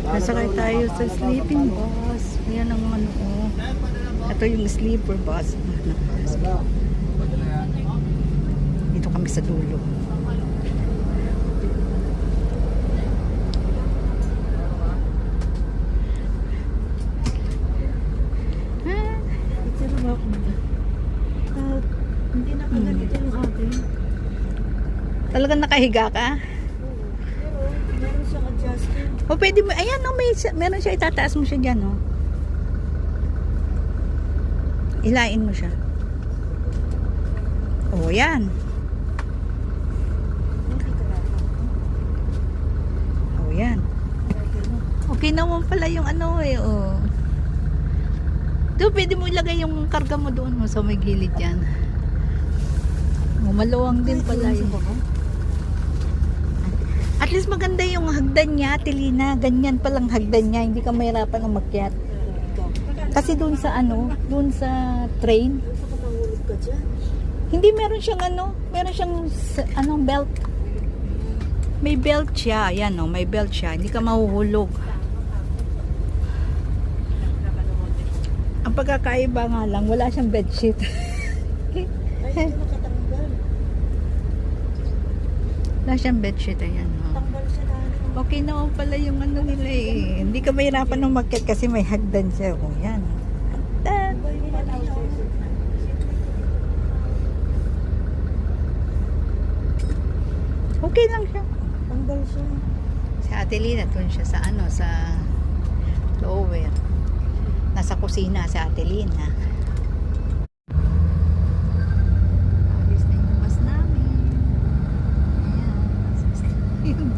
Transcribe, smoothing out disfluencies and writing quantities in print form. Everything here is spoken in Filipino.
Nasakay tayo sa sleeping bus. Yan ang ano. Oh. Ito yung sleeper bus. Dito kami sa dulo. Hindi na pa ganito yung atin. Talagang nakahiga ka? Pero meron siyang adjusting. O pwede mo, ayan no, meron siya, itataas mo siya dyan, no? Ilain mo siya. O, yan. O, yan. Okay naman pala yung ano eh, o. Doon, pwede mo ilagay yung karga mo doon, sa may gilid yan. O, maluwang din pala yun. At least maganda yung hagdan niya, Tilina. Ganyan palang hagdan niya. Hindi ka mahirapan umakyat. Kasi doon sa ano, doon sa train. Hindi, meron siyang ano, meron siyang anong belt. May belt siya. Ayan o, may belt siya. Hindi ka mahuhulog. Ang pagkakaiba nga lang, wala siyang bedsheet. Ay, ito nakatanggal. Wala siyang bedsheet. Ayan o. Tanggal siya na. Okay naman pala yung ano nila eh. Hindi ka mahirapan umakyat kasi may hagdan siya. O yan. Hagdan. Okay lang siya. Tanggal siya. Si Ate Lina, doon siya sa ano, sa lower. Nasa kusina si Ate Lina. Alis na yung bus namin. Ayan. Yung